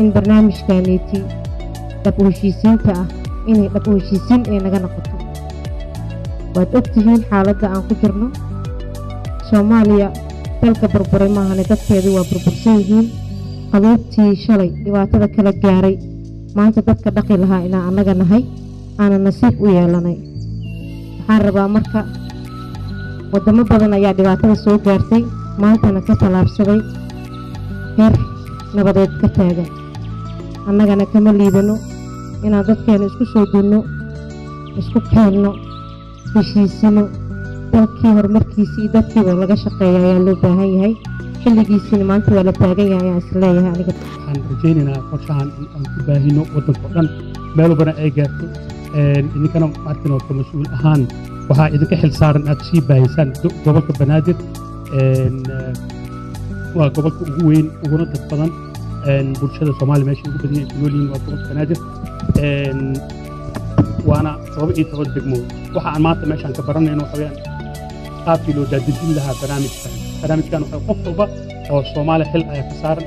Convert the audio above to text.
in barnaamijkaaniiti dhab u heshiisiinta ah inay dhab u heshiisiin ay naga noqoto waad ogtihiin xaaladda aan ku jirno Soomaaliya dalka burburay maahane dadkeedu waa burbursan yihiin qaluubtii shalay dhibaatada kala gaaray maanta dadka dhaqi lahaa inaan annaga nahay aana nasiib u yeelanay waxaan rabaa marka wadamo badan ayaa dhibaatada soo gaartay maantana ka talaabsaday heer nabadeed ka taagan annagana kama liidano inaan dadkeena isku soo dunno isku keenno heshiisino dalkii horumarkiisii dadkiiba laga shaqeeya ayaa loo baahan yahay xilligiisina maanta waa la taagan yahay ayaan isleeyahay aniga waxaan rajaynaynaa qorshahan in aan ku baahino waddanka oo dhan meel walbana ay gaarto idinkana markin oo ka mas-uul ahaan waxaa idinka xil saaran aad sii baahisaan gobolka banaadir waa gobolka ugu weyn uguna dad badan bulshada Soomaaliya meesha ugu badan yihiin noolyihiin waa gobolka banaadir waana 17 degmo waxa aan maanta meeshaan ka baranayno waxa weeyaan qaabkii loo daadejin lahaa barnaamijkan waxa qof walba oo Soomaali xil ay ka saaran